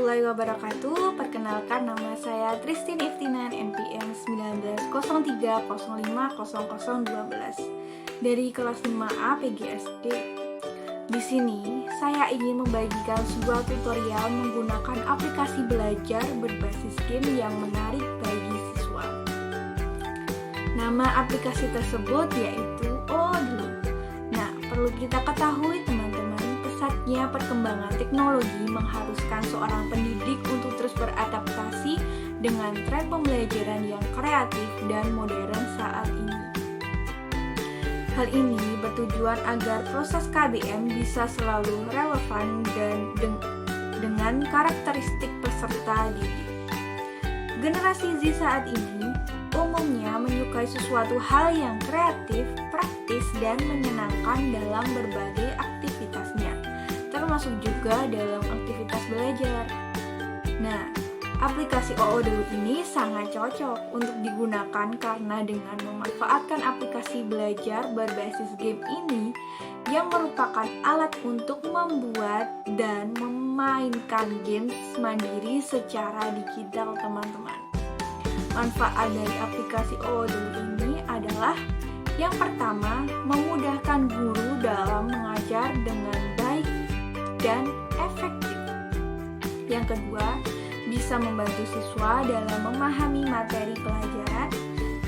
warahmatullahi wabarakatuh. Perkenalkan, nama saya Tristin Iftinan, NPM 1903050012 dari kelas 5A PGSD. Di sini saya ingin membagikan sebuah tutorial menggunakan aplikasi belajar berbasis game yang menarik bagi siswa. Nama aplikasi tersebut yaitu Odlu. Nah, perlu kita ketahui teman-teman, pesatnya perkembangan teknologi mengharuskan seorang pendidik untuk terus beradaptasi dengan tren pembelajaran yang kreatif dan modern saat ini. Hal ini bertujuan agar proses KBM bisa selalu relevan dan dengan karakteristik peserta didik. Generasi Z saat ini umumnya menyukai sesuatu hal yang kreatif, praktis, dan menyenangkan dalam berbagai aktivitasnya, termasuk juga dalam aktivitas belajar. Nah, aplikasi Odlu ini sangat cocok untuk digunakan karena dengan memanfaatkan aplikasi belajar berbasis game ini yang merupakan alat untuk membuat dan memainkan games mandiri secara digital, teman-teman. Manfaat dari aplikasi Odlu ini adalah yang pertama, memudahkan guru dalam mengajar dengan baik dan efektif. Yang kedua, bisa membantu siswa dalam memahami materi pelajaran.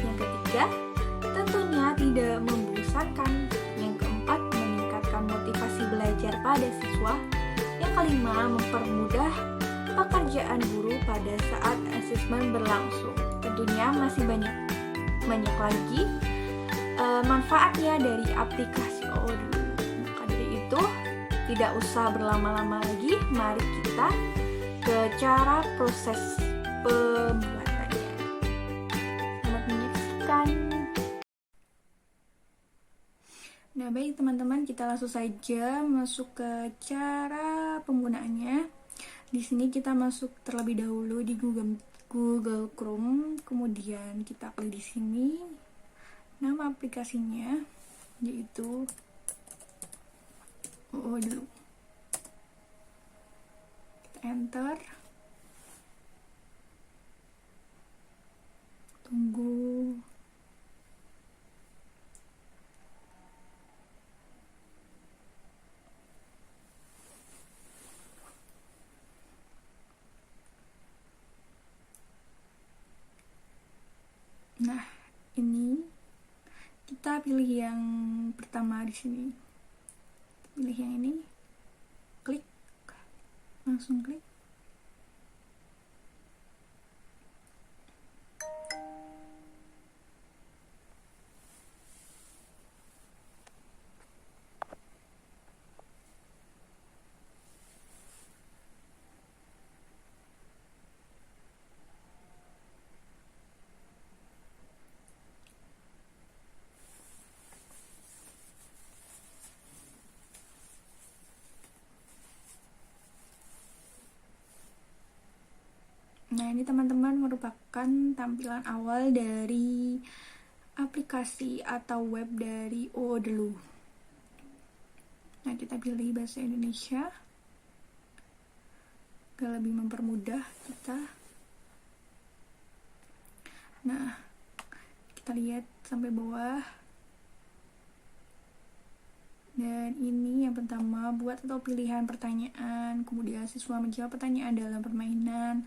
Yang ketiga, tentunya tidak membosankan. Yang keempat, meningkatkan motivasi belajar pada siswa. Yang kelima, mempermudah pekerjaan guru pada saat asesmen berlangsung. Tentunya masih banyak lagi manfaatnya dari aplikasi Odlu. Maka dari itu, tidak usah berlama-lama lagi, mari kita ke cara proses pembuatannya. Selamat menyaksikan. Nah, baik teman-teman, kita langsung saja masuk ke cara penggunaannya. Di sini kita masuk terlebih dahulu di Google Chrome, kemudian kita klik di sini. Nama aplikasinya yaitu Odlu. Enter, tunggu. Nah, ini kita pilih yang pertama di sini. Pilih yang ini, klik, langsung klik. Nah, ini teman-teman merupakan tampilan awal dari aplikasi atau web dari Odlu. Nah, kita pilih bahasa Indonesia agar lebih mempermudah kita. Nah, kita lihat sampai bawah. Dan ini yang pertama, buat atau pilihan pertanyaan, kemudian siswa menjawab pertanyaan dalam permainan.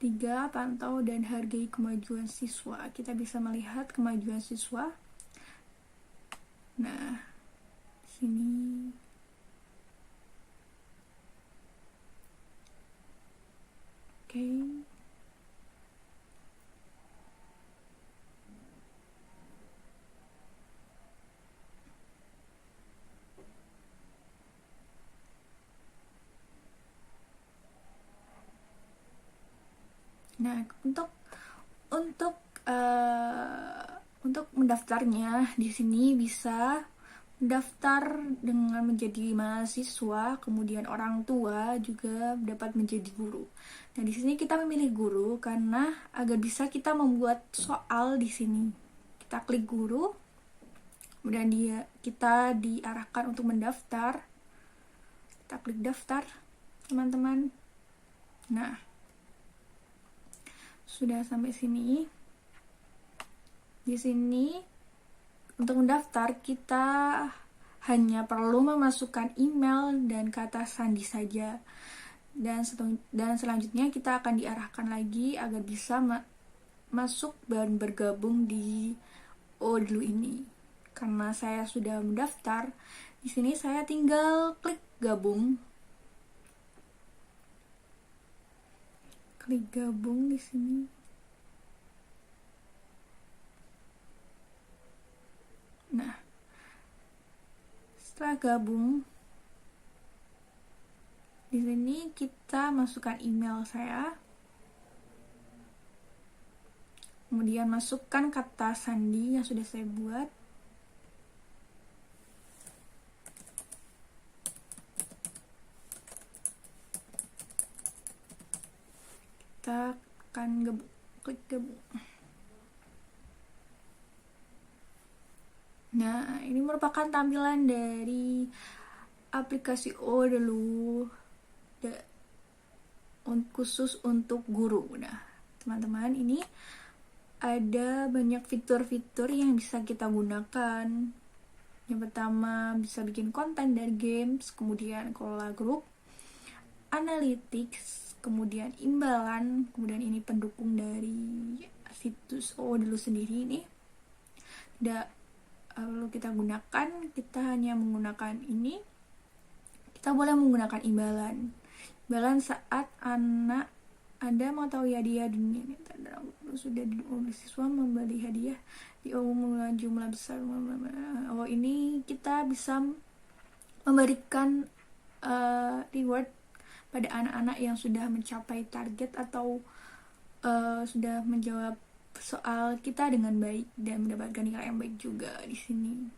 3. Pantau dan hargai kemajuan siswa. Kita bisa melihat kemajuan siswa. Nah, sini. Oke. Nah, untuk mendaftarnya di sini bisa mendaftar dengan menjadi mahasiswa, kemudian orang tua juga dapat menjadi guru. Nah, di sini kita memilih guru karena agar bisa kita membuat soal di sini. Kita klik guru, kemudian kita diarahkan untuk mendaftar. Kita klik daftar, teman-teman. Nah, sudah sampai sini. Di sini untuk mendaftar kita hanya perlu memasukkan email dan kata sandi saja. Dan selanjutnya kita akan diarahkan lagi agar bisa masuk dan bergabung di Odlu ini. Karena saya sudah mendaftar, di sini saya tinggal klik gabung. Klik gabung di sini. Nah, setelah gabung, di sini kita masukkan email saya. Kemudian masukkan kata sandi yang sudah saya buat. Kita akan klik gabung. Nah, ini merupakan tampilan dari aplikasi Odlu khusus untuk guru. Nah, teman-teman, ini ada banyak fitur-fitur yang bisa kita gunakan. Yang pertama, bisa bikin konten dari games, kemudian kelola grup, analytics, kemudian imbalan, kemudian ini pendukung dari situs Odlu sendiri ini. Tidak perlu kita gunakan, kita hanya menggunakan ini. Kita boleh menggunakan imbalan saat anak Anda mau tahu hadiah dunia ini. Sudah siswa membeli hadiah di jumlah besar. Oh, ini kita bisa memberikan reward pada anak-anak yang sudah mencapai target atau sudah menjawab soal kita dengan baik dan mendapatkan nilai yang baik juga. Di sini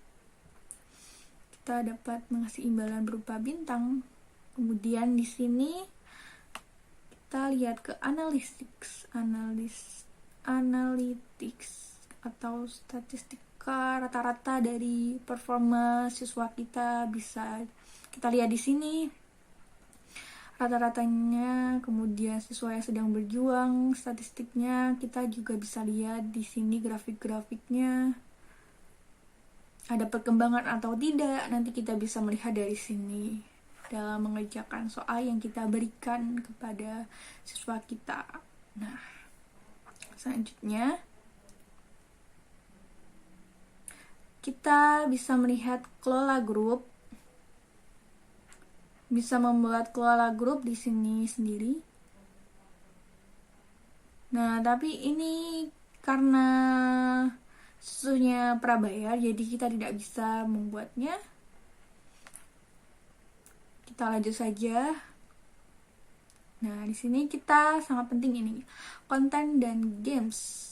kita dapat mengasih imbalan berupa bintang. Kemudian di sini kita lihat ke analytics atau statistika rata-rata dari performa siswa kita, bisa kita lihat di sini rata-ratanya. Kemudian siswa yang sedang berjuang, statistiknya kita juga bisa lihat di sini, grafik-grafiknya ada perkembangan atau tidak, nanti kita bisa melihat dari sini dalam mengerjakan soal yang kita berikan kepada siswa kita. Nah, selanjutnya kita bisa melihat kelola grup, bisa membuat kelola grup di sini sendiri. Nah, tapi ini karena susunya prabayar, jadi kita tidak bisa membuatnya. Kita lanjut saja. Nah, di sini kita sangat penting ini, konten dan games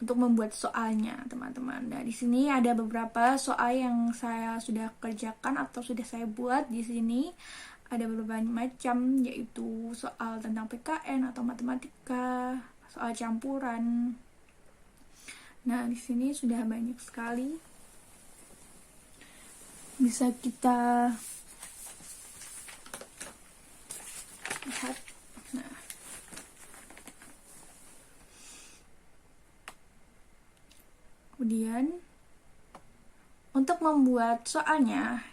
untuk membuat soalnya, teman-teman. Nah, di sini ada beberapa soal yang saya sudah kerjakan atau sudah saya buat. Di sini ada beberapa macam, yaitu soal tentang PKN atau matematika, soal campuran. Nah, di sini sudah banyak sekali. Bisa kita lihat. Nah, kemudian untuk membuat soalnya,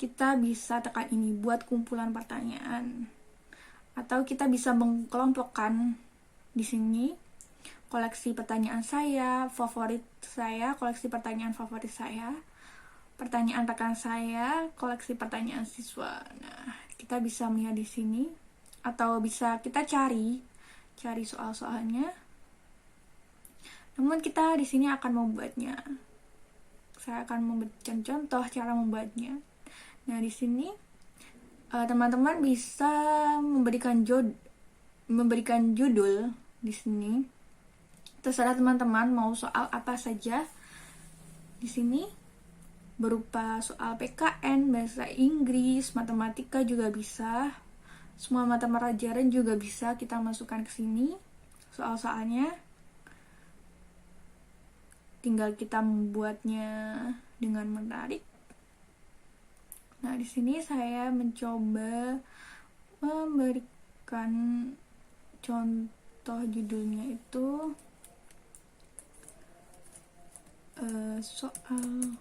kita bisa tekan ini, buat kumpulan pertanyaan, atau kita bisa mengkelompokkan di sini koleksi pertanyaan saya, favorit saya, koleksi pertanyaan favorit saya, pertanyaan rekan saya, koleksi pertanyaan siswa. Nah, kita bisa melihat di sini, atau bisa kita cari soal-soalnya. Namun kita di sini akan membuatnya. Saya akan memberikan contoh cara membuatnya. Nah, di sini teman-teman bisa memberikan judul di sini. Terserah teman-teman mau soal apa saja. Di sini berupa soal PKN, bahasa Inggris, matematika juga bisa. Semua mata pelajaran juga bisa kita masukkan ke sini soal-soalnya. Tinggal kita membuatnya dengan menarik. Nah, di sini saya mencoba kan contoh judulnya itu soal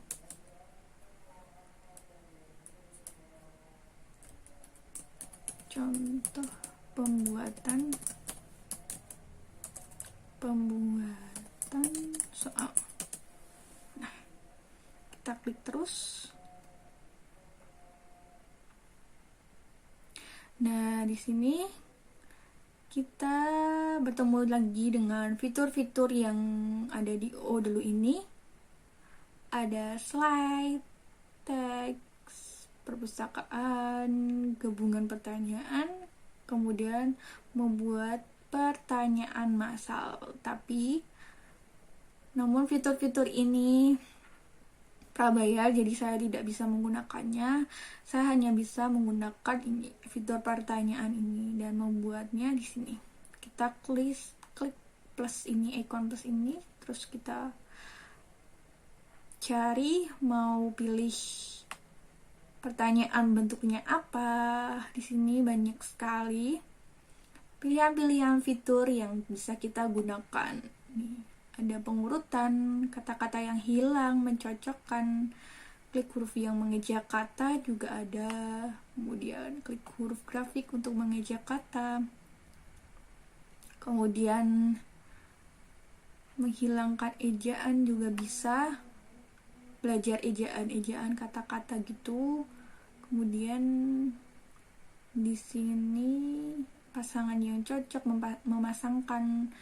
contoh pembuatan soal. Nah, kita klik terus. Nah, di sini kita bertemu lagi dengan fitur-fitur yang ada di OODLU ini. Ada slide, teks, perpustakaan, gabungan pertanyaan, kemudian membuat pertanyaan massal. Namun fitur-fitur ini prabayar, jadi saya tidak bisa menggunakannya. Saya hanya bisa menggunakan ini, fitur pertanyaan ini, dan membuatnya di sini. Kita klik plus ini, icon plus ini, terus kita cari, mau pilih pertanyaan bentuknya apa. Di sini banyak sekali pilihan-pilihan fitur yang bisa kita gunakan. Nih, ada pengurutan kata-kata yang hilang, mencocokkan, klik huruf yang mengeja kata juga ada, kemudian klik huruf grafik untuk mengeja kata, kemudian menghilangkan ejaan juga bisa, belajar ejaan kata-kata gitu. Kemudian di sini pasangan yang cocok, memasangkan,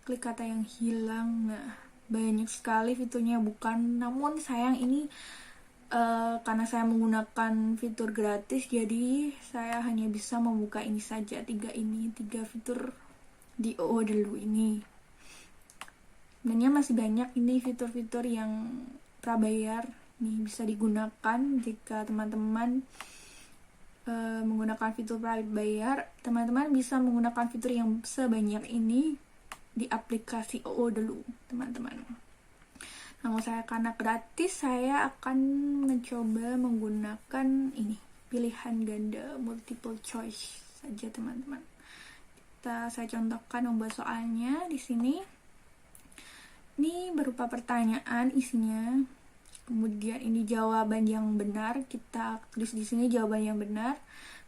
klik kata yang hilang. Nah, banyak sekali fiturnya, namun sayang ini karena saya menggunakan fitur gratis, jadi saya hanya bisa membuka ini saja, tiga fitur di OODLU ini. Sebenarnya masih banyak ini fitur-fitur yang prabayar nih, bisa digunakan jika teman-teman menggunakan fitur prabayar. Teman-teman bisa menggunakan fitur yang sebanyak ini di aplikasi OODLU, teman-teman. Namun saya karena gratis, saya akan mencoba menggunakan ini, pilihan ganda multiple choice saja, teman-teman. Saya contohkan membuat soalnya di sini. Ini berupa pertanyaan isinya. Kemudian ini jawaban yang benar, kita tulis di sini jawaban yang benar.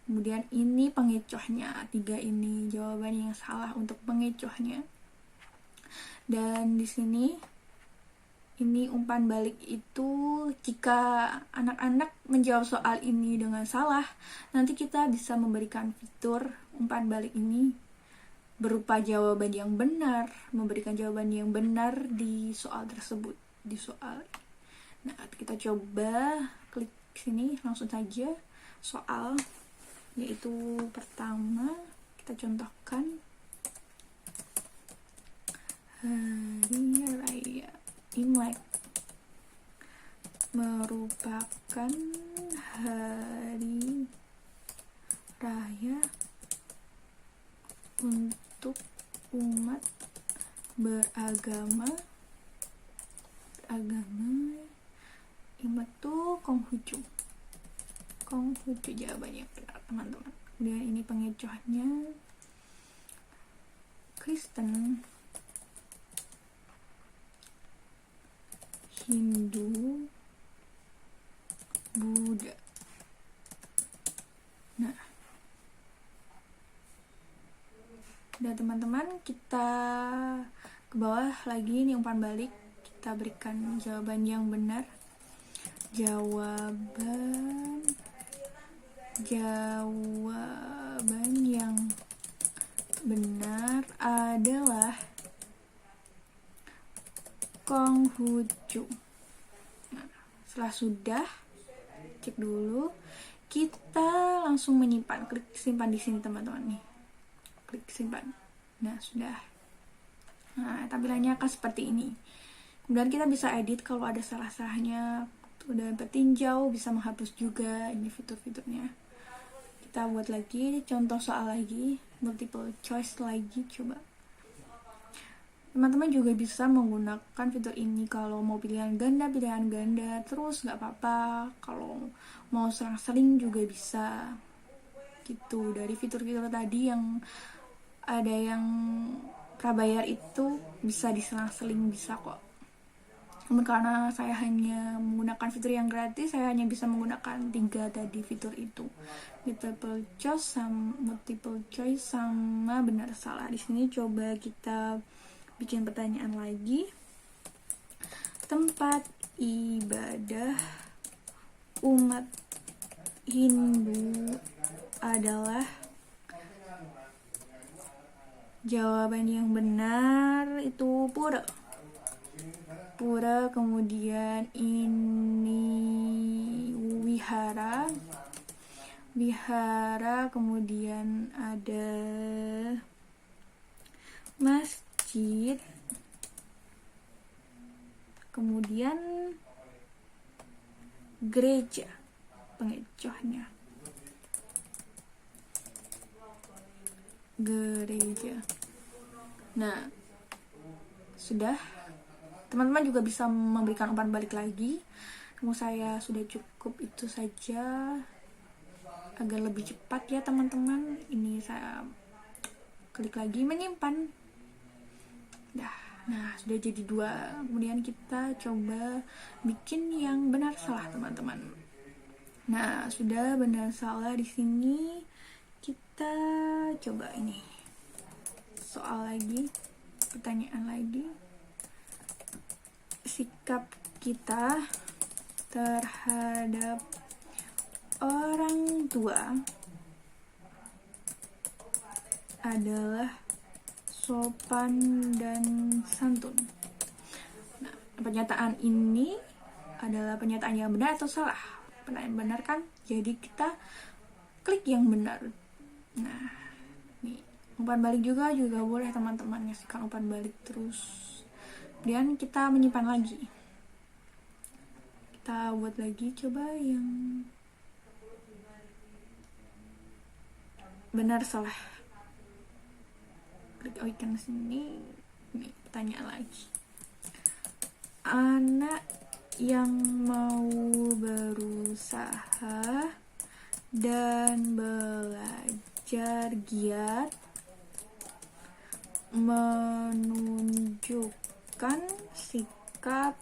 Kemudian ini pengecohnya, 3 ini jawaban yang salah untuk pengecohnya. Dan di sini ini umpan balik itu jika anak-anak menjawab soal ini dengan salah, nanti kita bisa memberikan fitur umpan balik ini berupa jawaban yang benar, memberikan jawaban yang benar di soal tersebut, di soal. Nah, kita coba klik sini langsung saja soal, yaitu pertama kita contohkan, hari raya Imlek merupakan hari raya untuk umat beragama Imlek tuh Konghucu jawabannya benar, teman-teman. Kemudian ini pengecohnya Kristen, Hindu, Buddha. Nah, udah teman-teman, kita ke bawah lagi nih umpan balik, kita berikan jawaban yang benar. Jawaban yang benar adalah Konghucu. Nah, setelah sudah, cek dulu, kita langsung menyimpan, klik simpan di sini, teman-teman nih. Klik simpan. Nah, sudah. Nah, tampilannya akan seperti ini. Kemudian kita bisa edit kalau ada salah-salahnya. Udah bertinjau, bisa menghapus juga, ini fitur-fiturnya. Kita buat lagi contoh soal lagi, multiple choice lagi, coba. Teman-teman juga bisa menggunakan fitur ini kalau mau pilihan ganda, terus nggak apa-apa. Kalau mau sering-sering juga bisa. gitu. Dari fitur-fitur tadi yang ada yang prabayar itu bisa diselang-seling, bisa kok. Namun karena saya hanya menggunakan fitur yang gratis, saya hanya bisa menggunakan 3 tadi fitur itu. Multiple choice sama benar salah. Di sini coba kita bikin pertanyaan lagi. Tempat ibadah umat Hindu adalah, jawaban yang benar itu pura. Kemudian ini wihara, kemudian ada masjid, kemudian gereja, pengecohnya gereja. Nah, sudah. Teman-teman juga bisa memberikan umpan balik lagi. Namun saya sudah cukup itu saja, agar lebih cepat ya teman-teman. Ini saya klik lagi menyimpan. Nah, sudah jadi 2. Kemudian kita coba bikin yang benar salah teman-teman. Nah, sudah benar salah di sini. Kita coba ini soal lagi, pertanyaan lagi. Sikap kita terhadap orang tua adalah sopan dan santun. Nah, pernyataan ini adalah pernyataan yang benar atau salah? Pernyataan benar kan? Jadi kita klik yang benar. Nah, nih umpan balik juga boleh teman-teman, ngasihkan umpan balik terus. Kemudian kita menyimpan lagi. Kita buat lagi, coba yang benar salah. Klik icon sini. Nih, pertanyaan lagi. Anak yang mau berusaha dan belajar giat menunjukkan sikap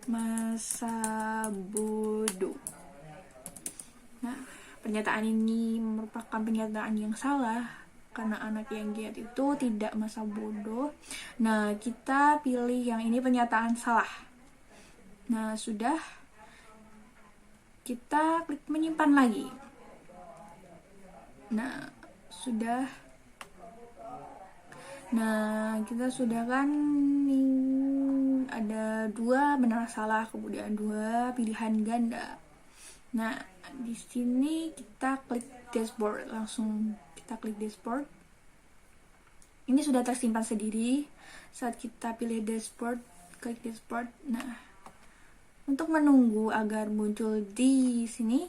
masa bodoh. Nah, pernyataan ini merupakan pernyataan yang salah karena anak yang giat itu tidak masa bodoh. Nah, kita pilih yang ini pernyataan salah. Nah, sudah. Kita klik menyimpan lagi. Nah, sudah. Nah, kita sudah kan ada 2 benar salah, kemudian 2 pilihan ganda. Nah, di sini kita klik dashboard, langsung kita klik dashboard. Ini sudah tersimpan sendiri. Saat kita pilih dashboard, klik dashboard. Nah, untuk menunggu agar muncul di sini,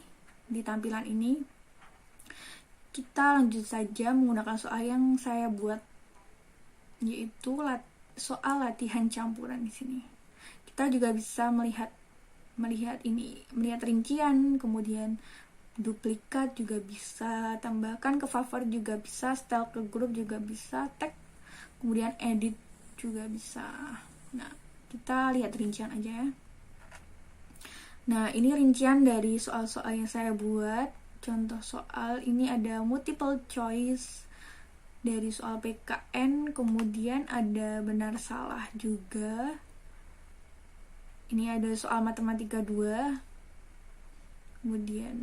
di tampilan ini, kita lanjut saja menggunakan soal yang saya buat, yaitu soal latihan campuran di sini. Kita juga bisa melihat rincian, kemudian duplikat juga bisa, tambahkan ke favor juga bisa, style ke grup juga bisa, tag, kemudian edit juga bisa. Nah, kita lihat rincian aja ya. Nah, ini rincian dari soal-soal yang saya buat. Contoh soal ini ada multiple choice dari soal PKN, kemudian ada benar salah juga. Ini ada soal matematika 2. Kemudian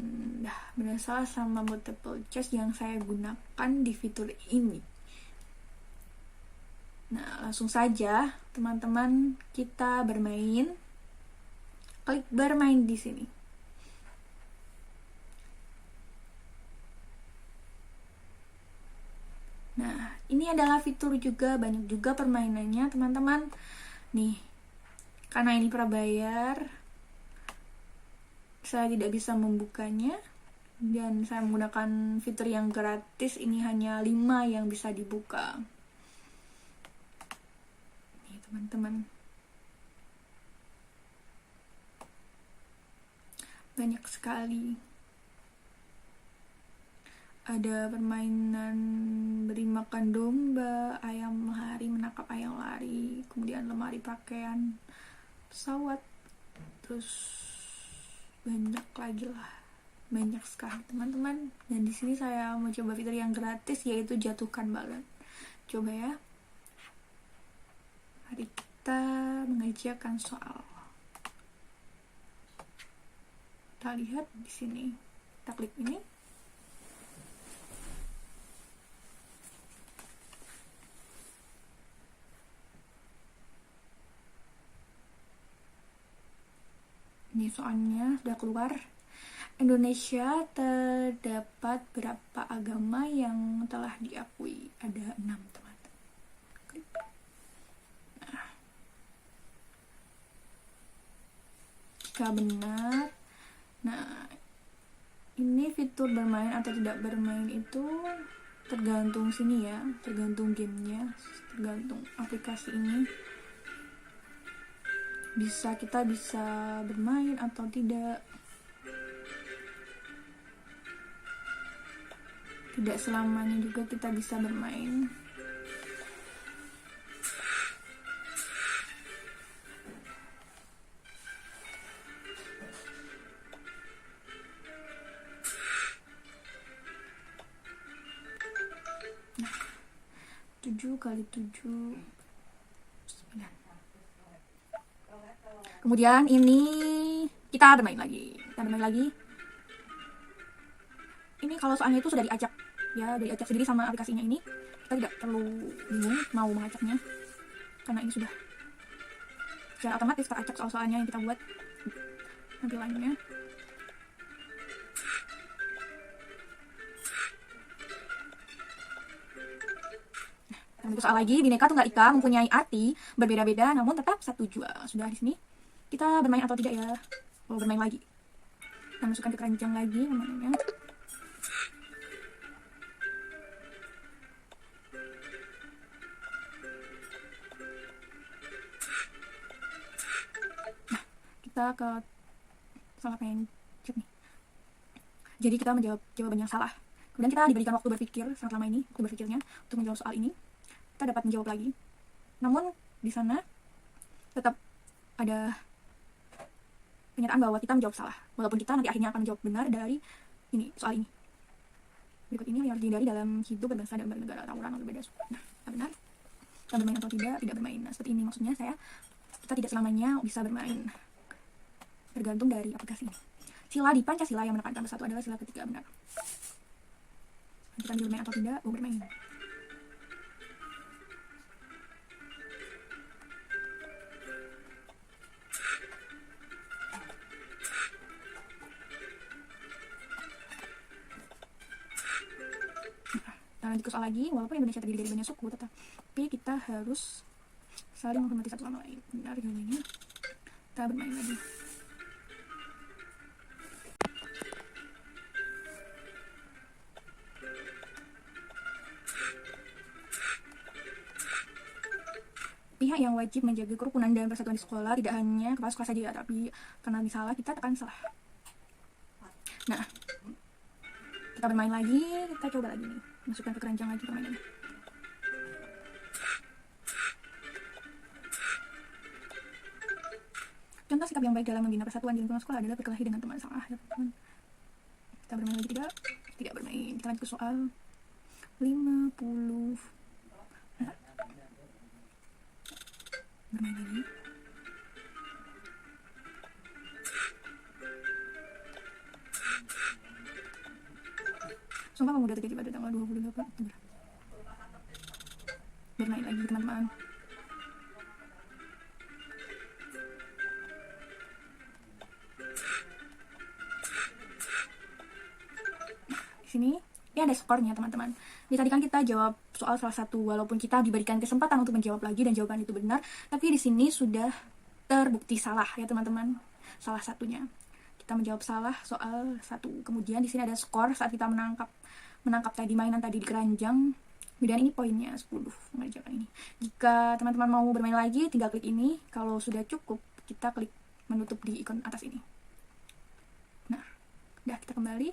benar salah sama multiple choice yang saya gunakan di fitur ini. Nah, langsung saja teman-teman kita bermain. Klik bermain di sini. Nah, ini adalah fitur juga, banyak juga permainannya teman-teman. Nih, karena ini prabayar, saya tidak bisa membukanya. Dan saya menggunakan fitur yang gratis, ini hanya 5 yang bisa dibuka. Nih teman-teman. Banyak sekali. Ada permainan beri makan domba, ayam lari menangkap ayam lari, kemudian lemari pakaian, pesawat, terus banyak lagi lah, banyak sekali teman-teman. Dan di sini saya mau coba fitur yang gratis, yaitu jatuhkan balon. Coba ya, mari kita mengerjakan soal. Kita lihat di sini, kita klik ini. Ini soalnya sudah keluar. Indonesia terdapat berapa agama yang telah diakui? Ada 6 teman-teman. Nah, jika benar, nah ini fitur bermain atau tidak bermain itu tergantung sini ya, tergantung gamenya, tergantung aplikasi ini. Kita bisa bermain atau tidak. Tidak selamanya juga kita bisa bermain. Nah, 7 kali 7 9. Kemudian ini kita bermain lagi. Ini kalau soalnya itu sudah diajak ya, diajak sendiri sama aplikasinya ini. Kita tidak perlu bingung mau mengajaknya, karena ini sudah secara otomatis teracak soal-soalnya yang kita buat tampilannya. Nah, soal lagi, Bhinneka Tunggal Ika mempunyai arti berbeda-beda namun tetap satu jua. Sudah di sini. Kita bermain atau tidak ya? Oh, bermain lagi. Kita masukkan ke keranjang lagi namanya. Nah, kita ke salah pencet nih. Jadi kita menjawab jawaban yang salah. Kemudian kita diberikan waktu berpikir sangat lama ini, waktu berpikirnya untuk menjawab soal ini. Kita dapat menjawab lagi. Namun di sana tetap ada pernyataan bahwa kita menjawab salah, walaupun kita nanti akhirnya akan menjawab benar dari ini soal ini. Berikut ini yang harus dihindari dalam hidup berbangsa dan bernegara, tawuran atau berbeda suku. Nah, benar. Kita bermain atau tidak bermain. Nah, seperti ini maksudnya kita tidak selamanya bisa bermain. Tergantung dari aplikasi ini. Sila di Pancasila yang menekankan bersatu adalah sila ketiga, benar. Kita bermain atau tidak, bermain. Lanjut ke soal lagi, walaupun Indonesia terdiri dari banyak suku, tetapi kita harus saling menghormati satu sama lain. Benar jawabannya. Kita bermain lagi. Pihak yang wajib menjaga kerukunan dan persatuan di sekolah tidak hanya kepala sekolah saja, tapi karena misalnya kita tekan salah. Nah, kita bermain lagi, kita coba lagi nih, masukkan ke keranjang lagi permainannya. Contoh sikap yang baik dalam membina persatuan di lingkungan sekolah adalah berkelahi dengan teman salah. Ya, teman. Kita bermain lagi tidak bermain. Kita lanjut ke soal 50. Nah, bermain lagi. Sumpah pemuda terjadi pada tanggal 28 Oktober. Bermain lagi teman-teman. Sini, ini ada skornya teman-teman. Ini tadi kan kita jawab soal salah satu, walaupun kita diberikan kesempatan untuk menjawab lagi dan jawaban itu benar, tapi di sini sudah terbukti salah ya teman-teman. Salah satunya kita menjawab salah soal 1. Kemudian di sini ada skor saat kita menangkap tadi mainan tadi di keranjang. Kemudian ini poinnya 10 mengerjakan ini. Jika teman-teman mau bermain lagi, tinggal klik ini. Kalau sudah cukup, kita klik menutup di ikon atas ini. Nah, udah kita kembali.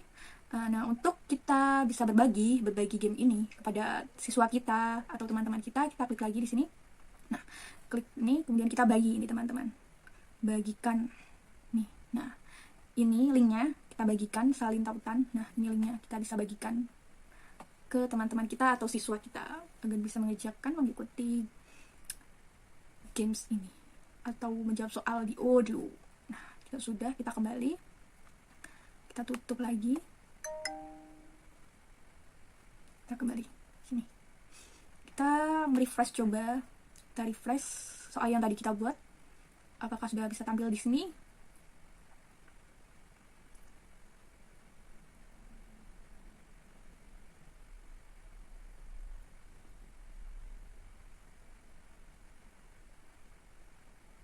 Nah, untuk kita bisa berbagi game ini kepada siswa kita atau teman-teman kita klik lagi di sini. Nah, klik ini, kemudian kita bagi ini teman-teman. Bagikan nih. Nah, ini linknya kita bagikan, salin tautan. Nah, ini linknya kita bisa bagikan ke teman-teman kita atau siswa kita agar bisa mengerjakan mengikuti games ini atau menjawab soal di Odlo. Nah, sudah, kita kembali. Kita tutup lagi. Kita kembali sini, kita refresh, coba kita refresh soal yang tadi kita buat, apakah sudah bisa tampil di sini.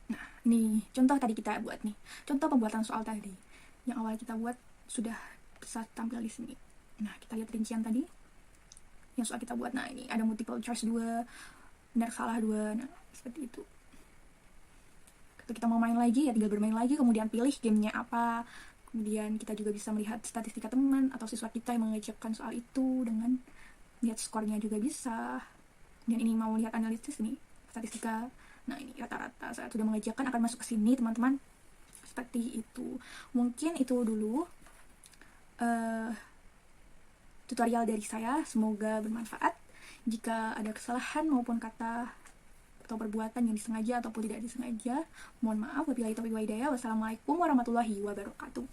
Nah, ini contoh tadi kita buat nih, contoh pembuatan soal tadi yang awal kita buat sudah bisa tampil di sini. Nah, kita lihat rincian tadi yang soal kita buat. Nah, ini ada multiple choice 2, benar salah 2. Nah, seperti itu. Kalau kita mau main lagi, ya tinggal bermain lagi, kemudian pilih gamenya apa. Kemudian kita juga bisa melihat statistika teman atau siswa kita yang mengerjakan soal itu dengan lihat skornya juga bisa. Dan ini mau lihat analisis nih, statistika. Nah, ini rata-rata saat sudah mengerjakan akan masuk ke sini, teman-teman. Seperti itu. Mungkin itu dulu tutorial dari saya, semoga bermanfaat. Jika ada kesalahan maupun kata atau perbuatan yang disengaja ataupun tidak disengaja, mohon maaf. Wabillahi taufiq wal hidayah. Wassalamualaikum warahmatullahi wabarakatuh.